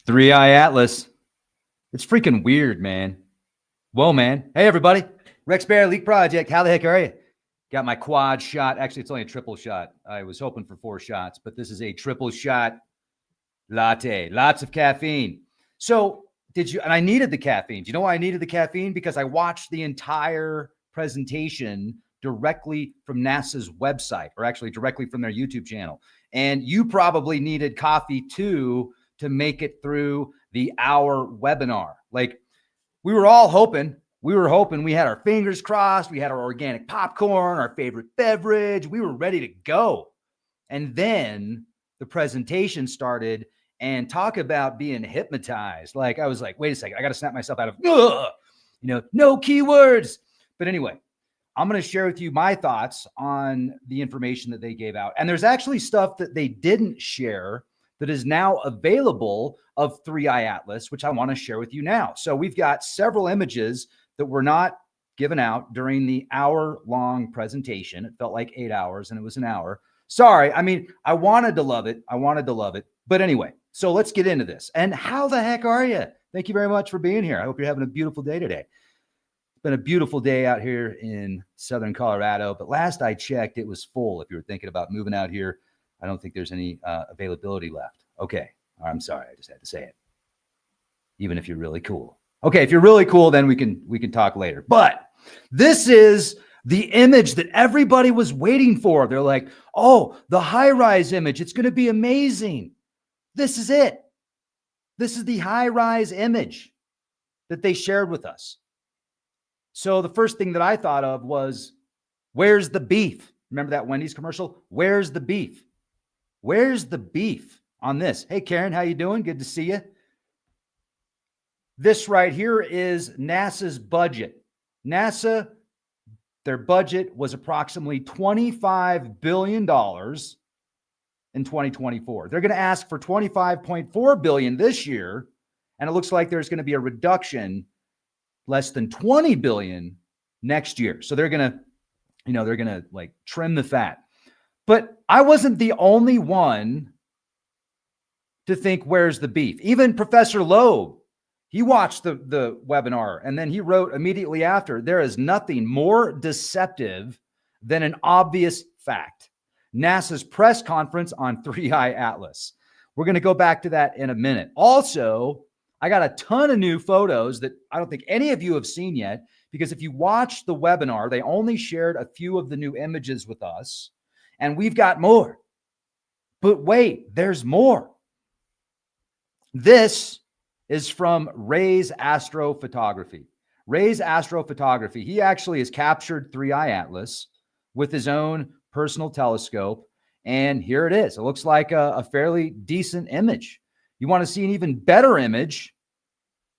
3i Atlas. It's freaking weird, man. Whoa, man. Hey, everybody. Rex Bear Leak Project. How the heck are you? Got my quad shot. Actually, it's only a triple shot. I was hoping for 4 shots, but this is a triple shot latte. Lots of caffeine. So and I needed the caffeine. Do you know why I needed the caffeine? Because I watched the entire presentation directly from NASA's website, or actually directly from their YouTube channel. And you probably needed coffee too to make it through the hour webinar. Like we were hoping we had our fingers crossed. We had our organic popcorn, our favorite beverage. We were ready to go. And then the presentation started, and talk about being hypnotized. Like I was like, wait a second, I got to snap myself out of, no keywords. But anyway, I'm going to share with you my thoughts on the information that they gave out. And there's actually stuff that they didn't share that is now available of 3i Atlas, which I want to share with you now. So we've got several images that were not given out during the hour-long presentation. It felt like 8 hours, and it was an hour. Sorry. I mean, I wanted to love it. But anyway, so let's get into this. And how the heck are you? Thank you very much for being here. I hope you're having a beautiful day today. It's been a beautiful day out here in Southern Colorado, but last I checked, it was full. If you were thinking about moving out here, I don't think there's any availability left. Okay. I'm sorry. I just had to say it. Even if you're really cool. Okay. If you're really cool, then we can talk later. But this is the image that everybody was waiting for. They're like, oh, the HiRISE image. It's going to be amazing. This is it. This is the HiRISE image that they shared with us. So the first thing that I thought of was, where's the beef? Remember that Wendy's commercial? Where's the beef? Where's the beef on this? Hey, Karen, how you doing? Good to see you. This right here is NASA's budget. NASA, their budget was approximately $25 billion in 2024. They're going to ask for $25.4 billion this year, and it looks like there's going to be a reduction, less than $20 billion next year. So they're going to, like trim the fat. But I wasn't the only one to think, where's the beef? Even Professor Loeb, he watched the webinar, and then he wrote immediately after, there is nothing more deceptive than an obvious fact. NASA's press conference on 3i Atlas. We're going to go back to that in a minute. Also, I got a ton of new photos that I don't think any of you have seen yet, because if you watch the webinar, they only shared a few of the new images with us, and we've got more. But wait, there's more. This is from Ray's Astrophotography. Ray's Astrophotography, he actually has captured 3i Atlas with his own personal telescope, and here it is. It looks like a fairly decent image. You want to see an even better image?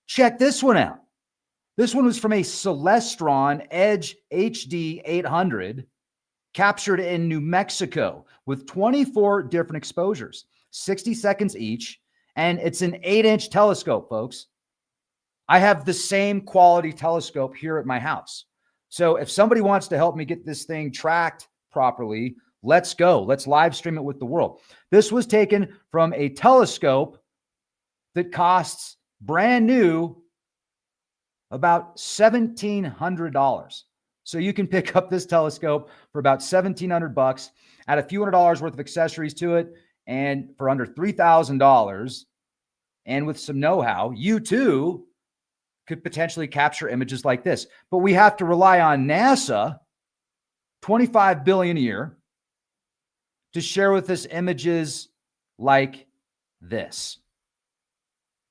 Check this one out. This one was from a Celestron Edge HD 800 captured in New Mexico with 24 different exposures, 60 seconds each, and it's an 8-inch telescope, folks. I have the same quality telescope here at my house. So if somebody wants to help me get this thing tracked properly, let's go. Let's live stream it with the world. This was taken from a telescope that costs brand new about $1,700. So you can pick up this telescope for about $1,700, add a few $100s worth of accessories to it, and for under $3,000, and with some know-how, you too could potentially capture images like this. But we have to rely on NASA, $25 billion a year, to share with us images like this.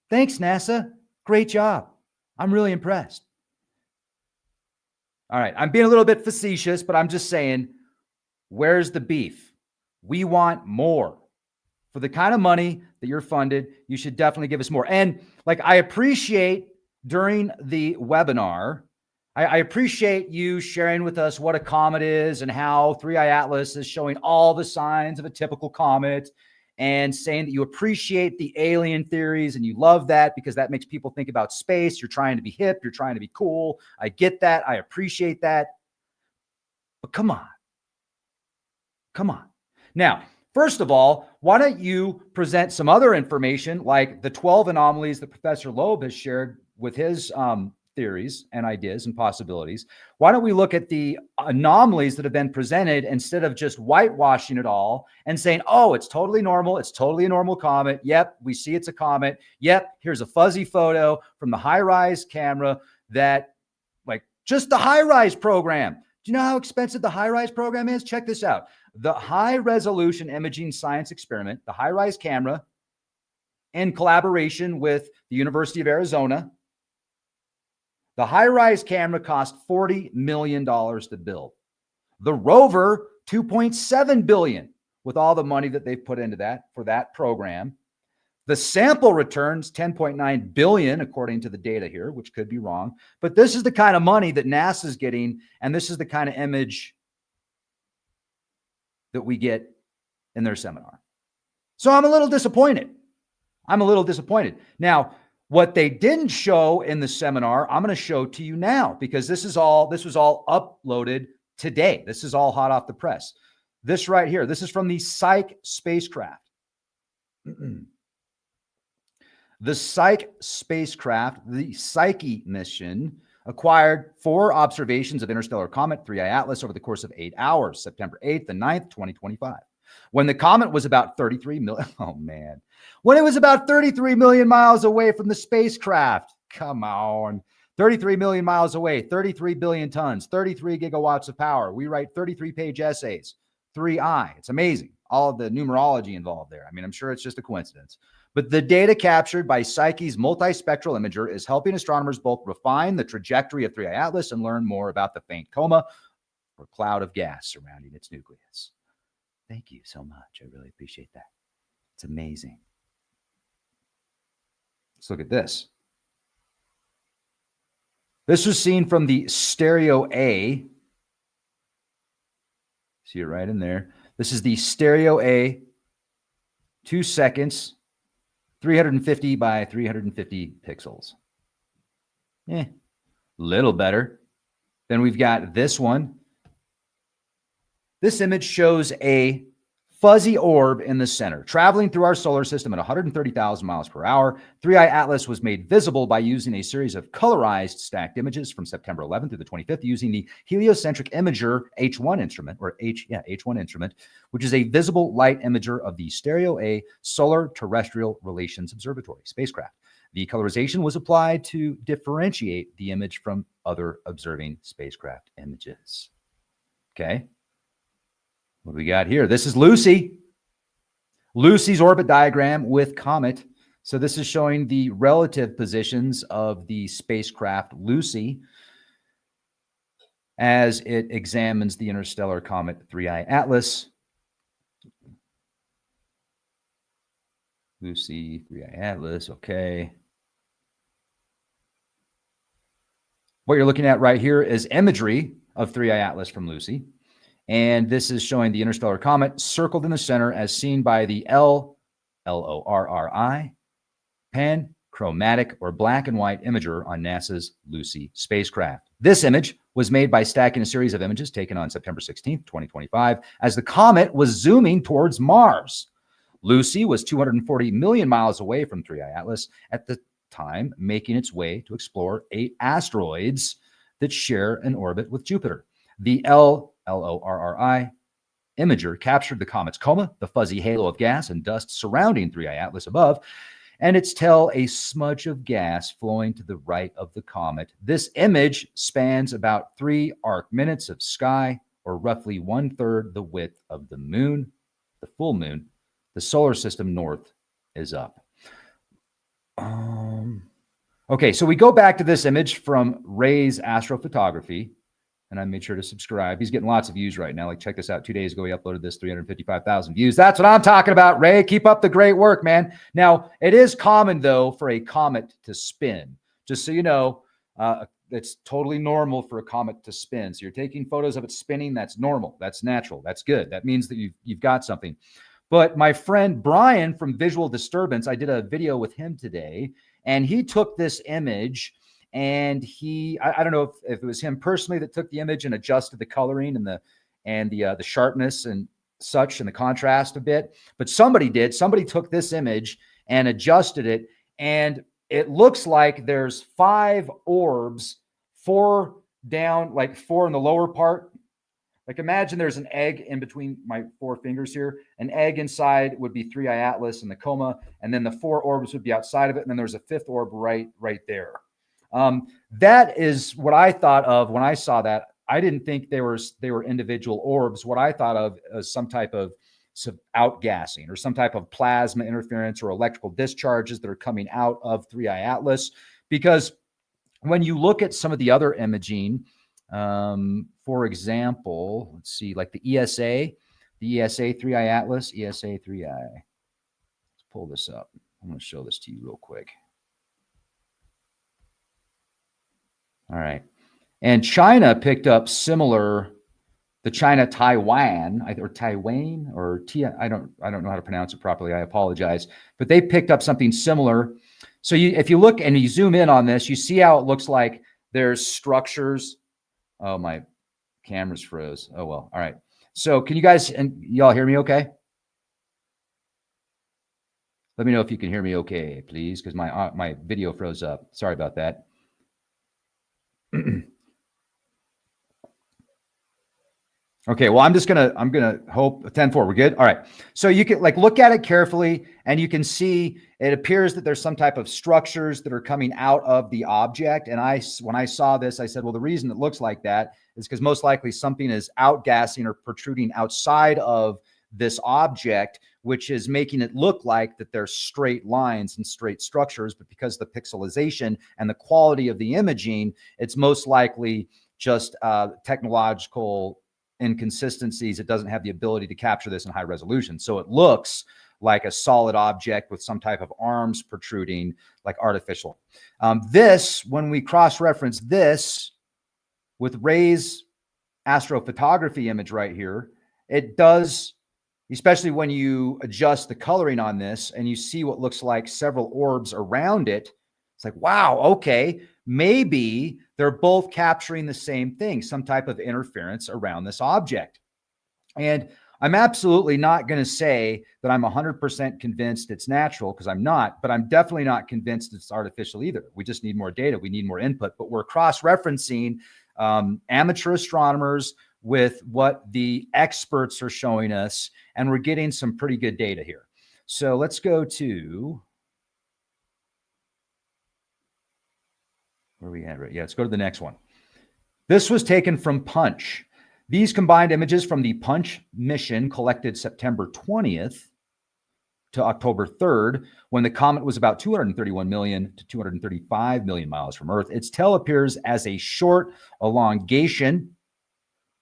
Thanks, NASA. Great job. I'm really impressed. All right, I'm being a little bit facetious, but I'm just saying, where's the beef? We want more. For the kind of money that you're funded, you should definitely give us more. And like, I appreciate during the webinar, I appreciate you sharing with us what a comet is and how 3i Atlas is showing all the signs of a typical comet, and saying that you appreciate the alien theories and you love that because that makes people think about space. You're trying to be hip. You're trying to be cool. I get that. I appreciate that. But come on. Come on. Now, First of all, why don't you present some other information like the 12 anomalies that Professor Loeb has shared with his theories and ideas and possibilities? Why don't we look at the anomalies that have been presented instead of just whitewashing it all and saying, oh, it's totally normal. It's totally a normal comet. Yep, we see it's a comet. Yep, here's a fuzzy photo from the HiRISE camera that, like, just the HiRISE program. Do you know how expensive the HiRISE program is? Check this out. The High Resolution Imaging Science Experiment, the HiRISE camera, in collaboration with the University of Arizona, the HiRISE camera cost $40 million to build. The rover, $2.7 billion, with all the money that they've put into that for that program. The sample returns $10.9 billion, according to the data here, which could be wrong. But this is the kind of money that NASA's getting, and this is the kind of image that we get in their seminar. So I'm a little disappointed. Now, what they didn't show in the seminar, I'm going to show to you now, because this was all uploaded today. This is all hot off the press. This right here, this is from the Psyche spacecraft. The Psyche spacecraft, the Psyche mission, acquired 4 observations of interstellar comet 3I Atlas over the course of 8 hours, September 8th and 9th, 2025. When the comet was about 33 million, when it was about 33 million miles away from the spacecraft. Come on. 33 million miles away, 33 billion tons, 33 gigawatts of power. We write 33-page essays, 3I. It's amazing. All of the numerology involved there. I mean, I'm sure it's just a coincidence. But the data captured by Psyche's multispectral imager is helping astronomers both refine the trajectory of 3I Atlas and learn more about the faint coma or cloud of gas surrounding its nucleus. Thank you so much. I really appreciate that. It's amazing. Let's look at this. This was seen from the stereo A. See it right in there. This is the stereo A, 2 seconds, 350 by 350 pixels. Little better. Then we've got this one. This image shows a fuzzy orb in the center, traveling through our solar system at 130,000 miles per hour. 3I Atlas was made visible by using a series of colorized stacked images from September 11th through the 25th using the heliocentric imager H1 instrument, H1 instrument, which is a visible light imager of the Stereo A Solar Terrestrial Relations Observatory spacecraft. The colorization was applied to differentiate the image from other observing spacecraft images. Okay. What do we got here? This is Lucy. Lucy's orbit diagram with Comet. So this is showing the relative positions of the spacecraft Lucy as it examines the interstellar comet 3I Atlas. Lucy, 3I Atlas, okay. What you're looking at right here is imagery of 3I Atlas from Lucy. And this is showing the interstellar comet circled in the center as seen by the LORRI panchromatic or black and white imager on NASA's Lucy spacecraft. This image was made by stacking a series of images taken on September 16th, 2025, as the comet was zooming towards Mars. Lucy was 240 million miles away from 3I Atlas at the time, making its way to explore 8 asteroids that share an orbit with Jupiter. The LORRI imager captured the comet's coma, the fuzzy halo of gas and dust surrounding 3I Atlas above, and its tail a smudge of gas flowing to the right of the comet. This image spans about 3 arc minutes of sky, or roughly 1/3 the width of the moon, the full moon. The solar system north is up. Okay, so we go back to this image from Ray's astrophotography. And I made sure to subscribe. He's getting lots of views right now. Like, check this out. 2 days ago, he uploaded this, 355,000 views. That's what I'm talking about, Ray. Keep up the great work, man. Now, it is common, though, for a comet to spin. Just so you know, it's totally normal for a comet to spin. So you're taking photos of it spinning. That's normal. That's natural. That's good. That means that you've got something. But my friend Brian from Visual Disturbance, I did a video with him today, and he took this image. And I don't know if it was him personally that took the image and adjusted the coloring and the sharpness and such in the contrast a bit, but somebody did. Somebody took this image and adjusted it, and it looks like there's 5 orbs, 4 down, like 4 in the lower part. Like imagine there's an egg in between my 4 fingers here. An egg inside would be 3i Atlas and the coma, and then the 4 orbs would be outside of it, and then there's a 5th orb right there. That is what I thought of when I saw that. I didn't think they were individual orbs. What I thought of as some type of outgassing or some type of plasma interference or electrical discharges that are coming out of 3i Atlas. Because when you look at some of the other imaging, for example, let's see, like the ESA 3i Atlas, ESA 3i. Let's pull this up. I'm going to show this to you real quick. All right. And China picked up similar, the China-Taiwan, or Taiwan, or I don't know how to pronounce it properly. I apologize. But they picked up something similar. So if you look and you zoom in on this, you see how it looks like there's structures. Oh, my camera's froze. Oh, well. All right. So can you guys, and y'all hear me okay? Let me know if you can hear me okay, please, because my video froze up. Sorry about that. Okay, well, I'm gonna hope 10-4. We're good. All right. So you can like look at it carefully, and you can see it appears that there's some type of structures that are coming out of the object. And when I saw this, I said, well, the reason it looks like that is because most likely something is outgassing or protruding outside of this object, which is making it look like that there's straight lines and straight structures. But because of the pixelization and the quality of the imaging, it's most likely just technological inconsistencies. It doesn't have the ability to capture this in high resolution. So it looks like a solid object with some type of arms protruding, like artificial. This, when we cross-reference this with Ray's astrophotography image right here, it does, especially when you adjust the coloring on this and you see what looks like several orbs around it, it's like, wow, okay, maybe they're both capturing the same thing, some type of interference around this object. And I'm absolutely not going to say that I'm 100% convinced it's natural, because I'm not, but I'm definitely not convinced it's artificial either. We just need more data. We need more input, but we're cross-referencing amateur astronomers with what the experts are showing us, and we're getting some pretty good data here. So let's go to, where are we at? Right? Yeah, let's go to the next one. This was taken from Punch. These combined images from the Punch mission collected September 20th to October 3rd, when the comet was about 231 million to 235 million miles from Earth. Its tail appears as a short elongation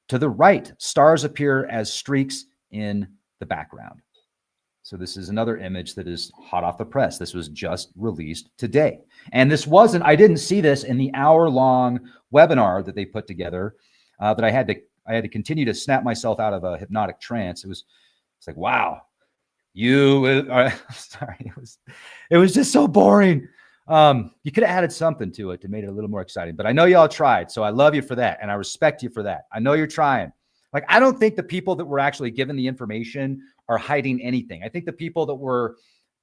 to the right. Stars appear as streaks in the background. So this is another image that is hot off the press. This was just released today. And this wasn't, I didn't see this in the hour-long webinar that they put together, that I had to continue to snap myself out of a hypnotic trance. It's like, wow, sorry, it was just so boring. You could have added something to it to make it a little more exciting, but I know y'all tried. So I love you for that. And I respect you for that. I know you're trying. Like, I don't think the people that were actually given the information are hiding anything. I think the people that were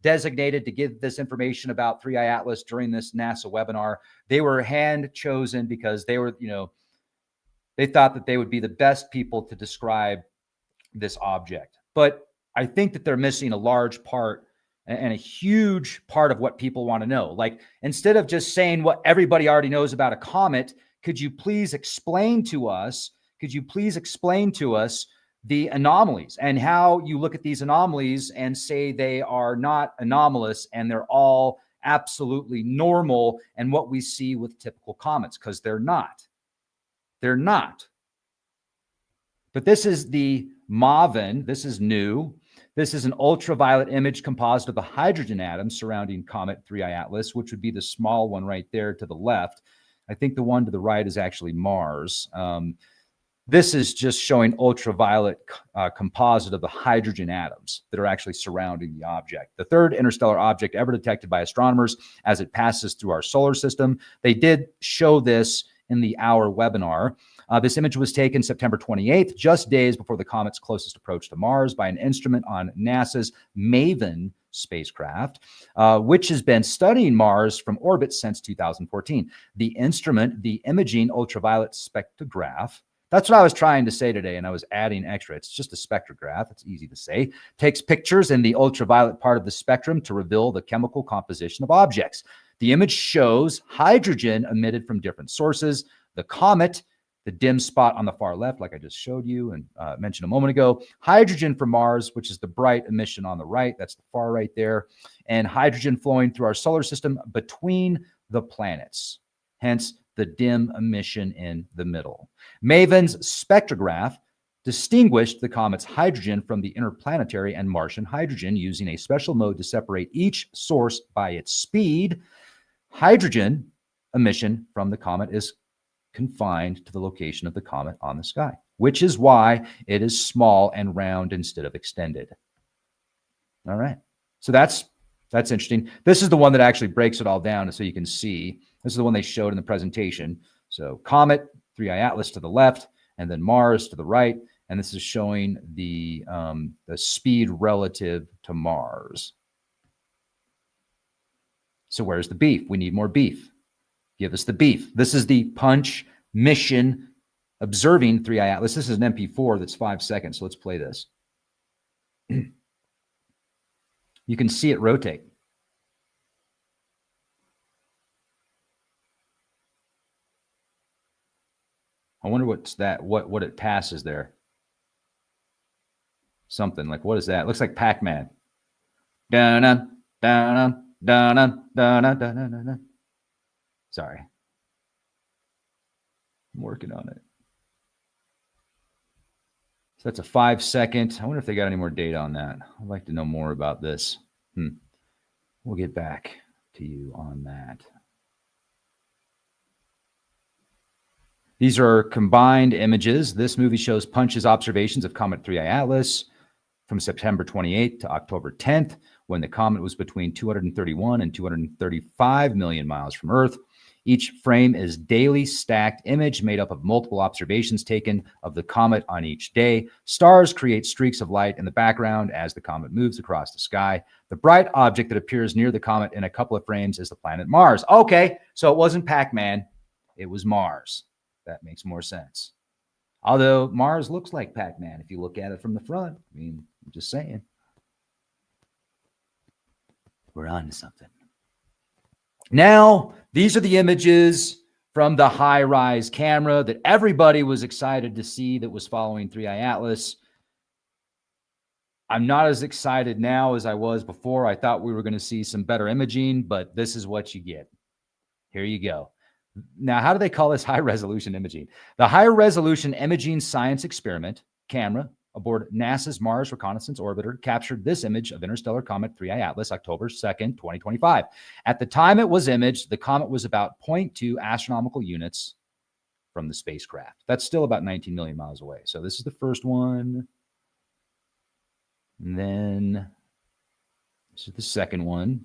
designated to give this information about 3i Atlas during this NASA webinar, they were hand chosen because they were, they thought that they would be the best people to describe this object. But I think that they're missing a large part and a huge part of what people want to know. Like, instead of just saying what everybody already knows about a comet, could you please explain to us the anomalies and how you look at these anomalies and say they are not anomalous and they're all absolutely normal, and what we see with typical comets, because they're not. They're not. But this is the MAVEN. This is new. This is an ultraviolet image composite of the hydrogen atoms surrounding comet 3i Atlas, which would be the small one right there to the left. I think the one to the right is actually Mars. This is just showing ultraviolet composite of the hydrogen atoms that are actually surrounding the object. The third interstellar object ever detected by astronomers as it passes through our solar system. They did show this in the hour webinar. This image was taken September 28th, just days before the comet's closest approach to Mars, by an instrument on NASA's MAVEN spacecraft, which has been studying Mars from orbit since 2014. The instrument, the imaging ultraviolet spectrograph, that's what I was trying to say today, and I was adding extra. It's just a spectrograph. It's easy to say. Takes pictures in the ultraviolet part of the spectrum to reveal the chemical composition of objects. The image shows hydrogen emitted from different sources. The comet, the dim spot on the far left, like I just showed you and mentioned a moment ago. Hydrogen from Mars, which is the bright emission on the right. That's the far right there. And hydrogen flowing through our solar system between the planets. Hence, the dim emission in the middle. MAVEN's spectrograph distinguished the comet's hydrogen from the interplanetary and Martian hydrogen using a special mode to separate each source by its speed. Hydrogen emission from the comet is confined to the location of the comet on the sky, which is why it is small and round instead of extended. All right. So that's interesting. This is the one that actually breaks it all down so you can see. This is the one they showed in the presentation. So comet, 3i Atlas to the left, and then Mars to the right. And this is showing the speed relative to Mars. So where's the beef? We need more beef. Give us the beef. This is the punch mission observing 3i Atlas. This is an MP4 that's 5 seconds. So let's play this. You can see it rotate. I wonder what's that, what it passes there. Something like, what is that? It looks like Pac-Man. Dun-dun, dun-dun, dun-dun, dun-dun, dun-dun, dun-dun. Sorry. I'm working on it. So that's a 5 second. I wonder if they got any more data on that. I'd like to know more about this. We'll get back to you on that. These are combined images. This movie shows Punch's observations of Comet 3i Atlas from September 28th to October 10th, when the comet was between 231 and 235 million miles from Earth. Each frame is daily stacked image made up of multiple observations taken of the comet on each day. Stars create streaks of light in the background as the comet moves across the sky. The bright object that appears near the comet in a couple of frames is the planet Mars. Okay, so it wasn't Pac-Man, it was Mars. That makes more sense. Although Mars looks like Pac-Man if you look at it from the front. I mean, I'm just saying. We're on to something. Now, these are the images from the HiRISE camera that everybody was excited to see that was following 3i Atlas. I'm not as excited now as I was before. I thought we were going to see some better imaging, but this is what you get. Here you go. Now, how do they call this high-resolution imaging? The high-resolution imaging science experiment camera aboard NASA's Mars Reconnaissance Orbiter captured this image of interstellar comet 3i Atlas October 2nd, 2025. At the time it was imaged, the comet was about 0.2 astronomical units from the spacecraft. That's still about 19 million miles away. So this is the first one. And then this is the second one.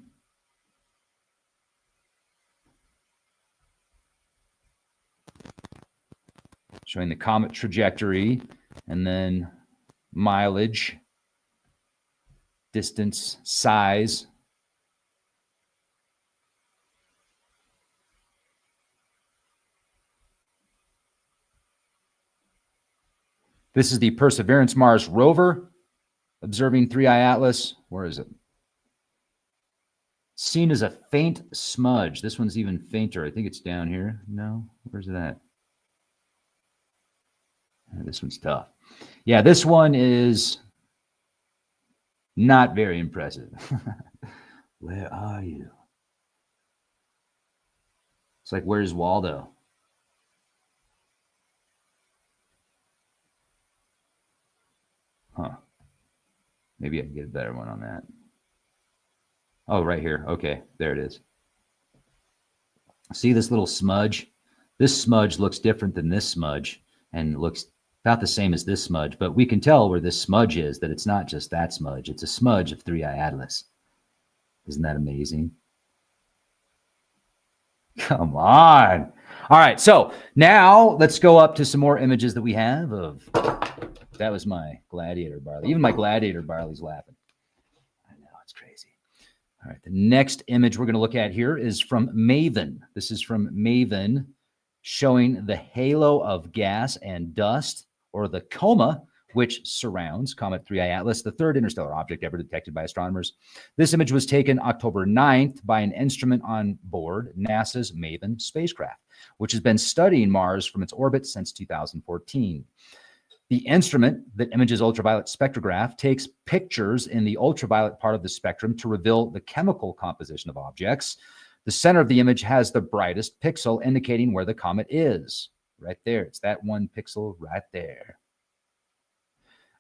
Showing the comet trajectory and then mileage, distance, size. This is the Perseverance Mars rover observing 3i Atlas. Where is it? Seen as a faint smudge. This one's even fainter. I think it's down here. No, where's it at? This one's tough. Yeah, this one is not very impressive. Where are you? It's like, where's Waldo? Huh. Maybe I can get a better one on that. Oh, right here. Okay, there it is. See this little smudge? This smudge looks different than this smudge and looks about the same as this smudge, but we can tell where this smudge is, that it's not just that smudge. It's a smudge of 3i Atlas. Isn't that amazing? Come on. All right, so now let's go up to some more images that we have of. That was my gladiator barley. Even my gladiator barley's laughing. I know, it's crazy. All right, the next image we're going to look at here is from MAVEN. This is from MAVEN, showing the halo of gas and dust, or the coma, which surrounds Comet 3I Atlas, the third interstellar object ever detected by astronomers. This image was taken October 9th by an instrument on board NASA's MAVEN spacecraft, which has been studying Mars from its orbit since 2014. The instrument that images ultraviolet spectrograph takes pictures in the ultraviolet part of the spectrum to reveal the chemical composition of objects. The center of the image has the brightest pixel, indicating where the comet is. Right there. It's that one pixel right there.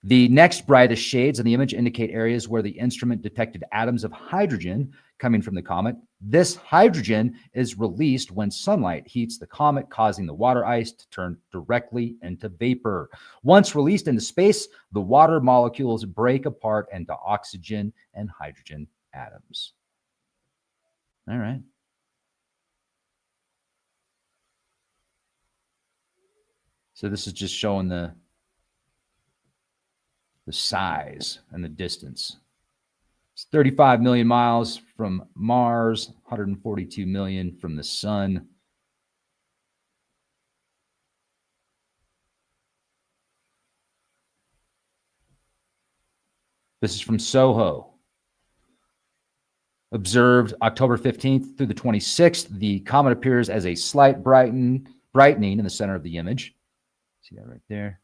The next brightest shades in the image indicate areas where the instrument detected atoms of hydrogen coming from the comet. This hydrogen is released when sunlight heats the comet, causing the water ice to turn directly into vapor. Once released into space, the water molecules break apart into oxygen and hydrogen atoms. All right. So this is just showing the size and the distance. It's 35 million miles from Mars, 142 million from the sun. This is from SOHO. Observed October 15th through the 26th. The comet appears as a slight brightening in the center of the image. See that right there?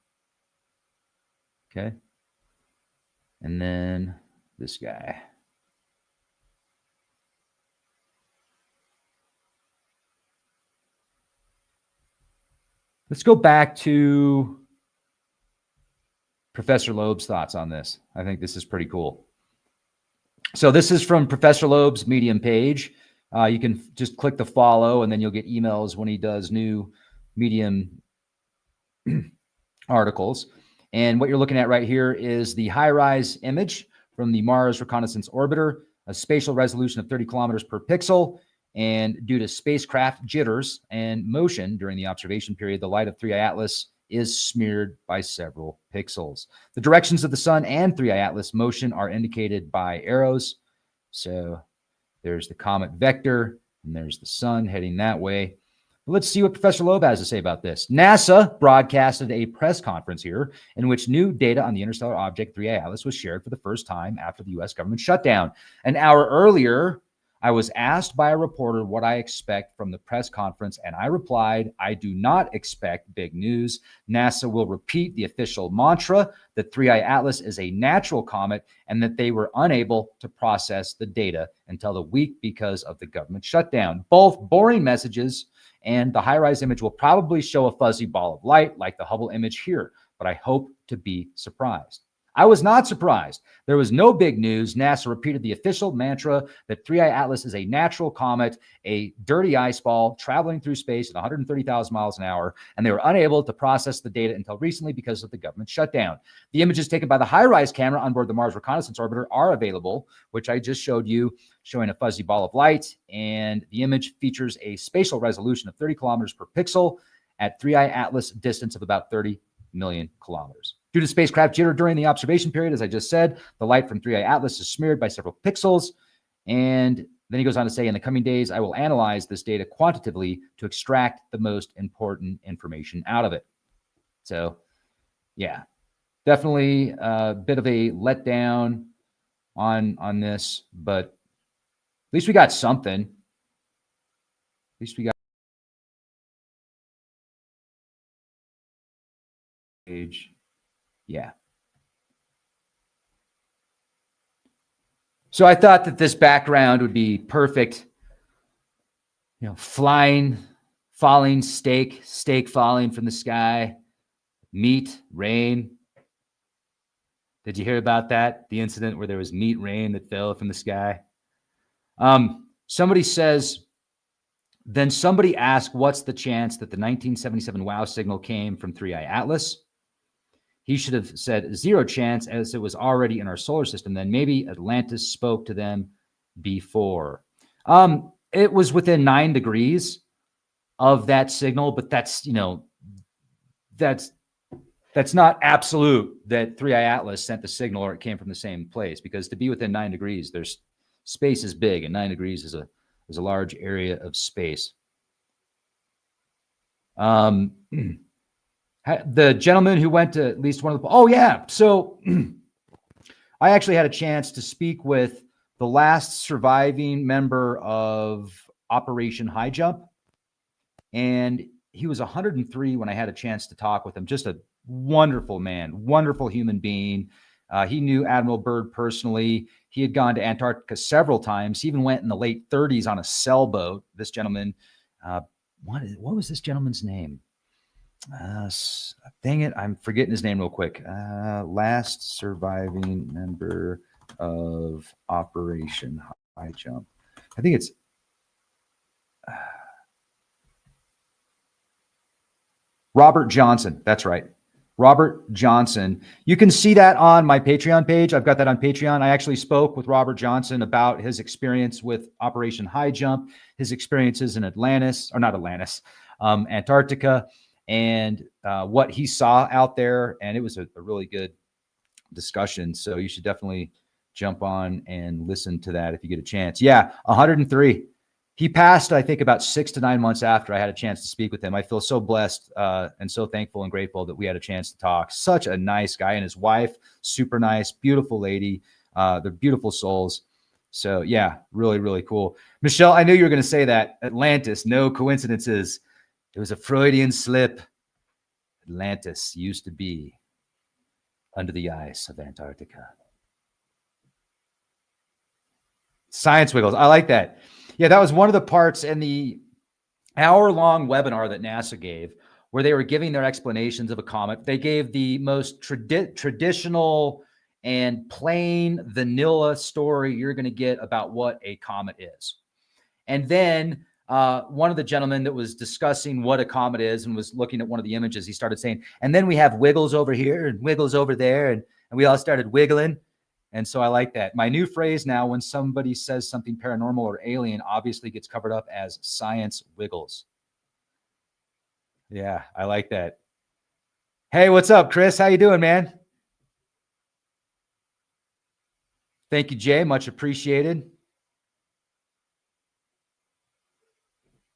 Okay. And then this guy. Let's go back to Professor Loeb's thoughts on this. I think this is pretty cool. So this is from Professor Loeb's Medium page. You can just click the follow, and then you'll get emails when he does new Medium articles. And what you're looking at right here is the HiRISE image from the Mars Reconnaissance Orbiter, a spatial resolution of 30 kilometers per pixel. And due to spacecraft jitters and motion during the observation period, the light of 3I Atlas is smeared by several pixels. The directions of the sun and 3I Atlas motion are indicated by arrows. So there's the comet vector, and there's the sun heading that way. Let's see what Professor Loeb has to say about this. NASA broadcasted a press conference here in which new data on the interstellar object 3I Atlas was shared for the first time after the U.S. government shutdown. An hour earlier, I was asked by a reporter what I expect from the press conference, and I replied, I do not expect big news. NASA will repeat the official mantra that 3I Atlas is a natural comet and that they were unable to process the data until the week because of the government shutdown. Both boring messages, and the HiRISE image will probably show a fuzzy ball of light like the Hubble image here, but I hope to be surprised. I was not surprised. There was no big news. NASA repeated the official mantra that 3I Atlas is a natural comet, a dirty ice ball traveling through space at 130,000 miles an hour, and they were unable to process the data until recently because of the government shutdown. The images taken by the HiRISE camera on board the Mars Reconnaissance Orbiter are available, which I just showed you, showing a fuzzy ball of light, and the image features a spatial resolution of 30 kilometers per pixel at 3I Atlas distance of about 30 million kilometers. Due to spacecraft jitter during the observation period, as I just said, the light from 3I Atlas is smeared by several pixels. And then he goes on to say, in the coming days, I will analyze this data quantitatively to extract the most important information out of it. So, yeah, definitely a bit of a letdown on this, but at least we got something. At least we got page. Yeah. So I thought that this background would be perfect. You know, falling steak falling from the sky, meat, rain. Did you hear about that? The incident where there was meat rain that fell from the sky. Somebody says, then somebody asked, what's the chance that the 1977 WOW signal came from 3I Atlas? He should have said 0 chance, as it was already in our solar system. Then maybe Atlantis spoke to them before. It was within 9 degrees of that signal, but that's, you know, that's not absolute that 3i Atlas sent the signal or it came from the same place, because to be within 9 degrees, there's space is big, and 9 degrees is a large area of space. The gentleman who went to at least one of the, oh yeah. So I actually had a chance to speak with the last surviving member of Operation High Jump. And he was 103 when I had a chance to talk with him. Just a wonderful man, wonderful human being. He knew Admiral Byrd personally. He had gone to Antarctica several times. He even went in the late 30s on a sailboat. This gentleman, what was this gentleman's name? Dang it, I'm forgetting his name real quick. Last surviving member of Operation High Jump. I think it's Robert Johnson. That's right. Robert Johnson. You can see that on my Patreon page. I've got that on Patreon. I actually spoke with Robert Johnson about his experience with Operation High Jump, his experiences in Antarctica, and what he saw out there. And it was a really good discussion. So you should definitely jump on and listen to that if you get a chance. Yeah, 103. He passed, I think, about 6 to 9 months after I had a chance to speak with him. I feel so blessed and so thankful and grateful that we had a chance to talk. Such a nice guy, and his wife, super nice, beautiful lady. They're beautiful souls. So yeah, really, really cool. Michelle, I knew you were going to say that. Atlantis, no coincidences. It was a Freudian slip. Atlantis used to be under the ice of Antarctica. Science wiggles. I like that. Yeah, that was one of the parts in the hour-long webinar that NASA gave, where they were giving their explanations of a comet. They gave the most traditional and plain vanilla story you're going to get about what a comet is. And then one of the gentlemen that was discussing what a comet is and was looking at one of the images, he started saying, and then we have wiggles over here and wiggles over there, and we all started wiggling. And so I like that. My new phrase now, when somebody says something paranormal or alien, obviously gets covered up as science wiggles. Yeah, I like that. Hey, what's up, Chris? How you doing, man? Thank you, Jay. Much appreciated.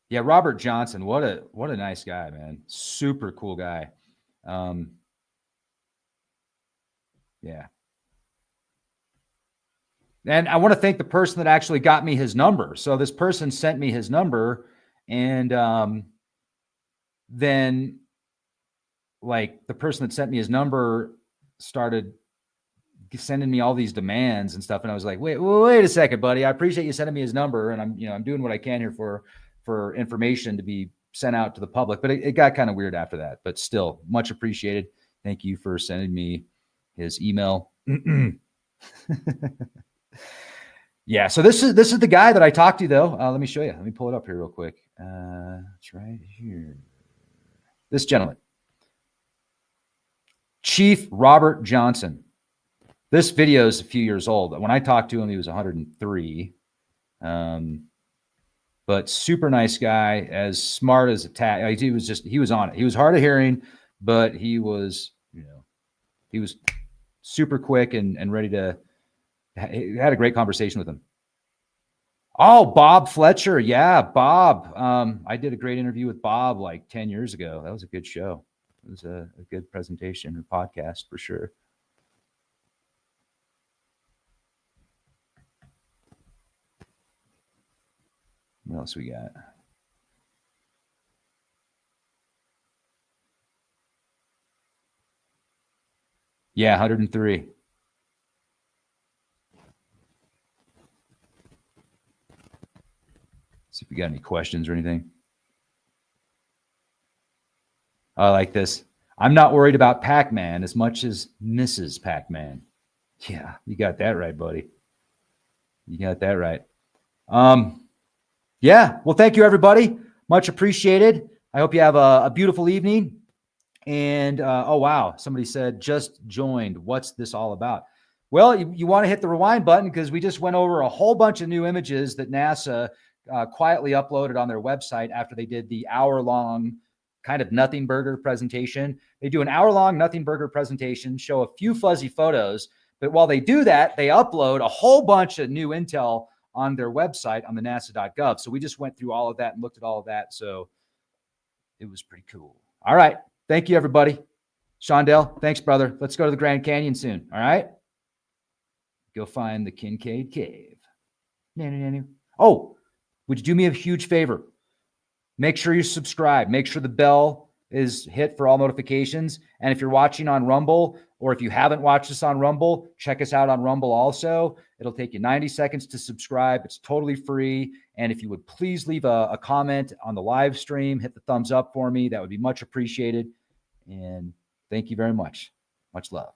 Yeah, Robert Johnson. What a nice guy, man. Super cool guy. Yeah. And I want to thank the person that actually got me his number. So this person sent me his number, and then like the person that sent me his number started sending me all these demands and stuff. And I was like, wait a second, buddy. I appreciate you sending me his number, and I'm doing what I can here for information to be sent out to the public. But it got kind of weird after that. But still, much appreciated. Thank you for sending me his email. Yeah, so this is the guy that I talked to, though. Let me show you. Let me pull it up here real quick. It's right here. This gentleman, Chief Robert Johnson. This video is a few years old. When I talked to him, he was 103. But super nice guy, as smart as a tat. He was on it. He was hard of hearing, but he was super quick and ready to. I had a great conversation with him. Oh, Bob Fletcher. Yeah, Bob. I did a great interview with Bob like 10 years ago. That was a good show. It was a good presentation or podcast for sure. What else we got? Yeah, 103. See if we got any questions or anything. I like this. I'm not worried about Pac-Man as much as Mrs. Pac-Man. Yeah, you got that right, buddy. You got that right. Yeah, well, thank you, everybody. Much appreciated. I hope you have a beautiful evening. And, oh, wow, somebody said, just joined. What's this all about? Well, you want to hit the rewind button because we just went over a whole bunch of new images that NASA quietly uploaded on their website after they did the hour-long kind of nothing burger presentation. They do an hour-long nothing burger presentation, show a few fuzzy photos, but while they do that, they upload a whole bunch of new intel on their website on the nasa.gov. So we just went through all of that and looked at all of that. So it was pretty cool. All right. Thank you, everybody. Shondell, thanks, brother. Let's go to the Grand Canyon soon. All right. Go find the Kincaid Cave. Oh, would you do me a huge favor? Make sure you subscribe. Make sure the bell is hit for all notifications. And if you're watching on Rumble, or if you haven't watched us on Rumble, check us out on Rumble also. It'll take you 90 seconds to subscribe. It's totally free. And if you would please leave a comment on the live stream, hit the thumbs up for me. That would be much appreciated. And thank you very much. Much love.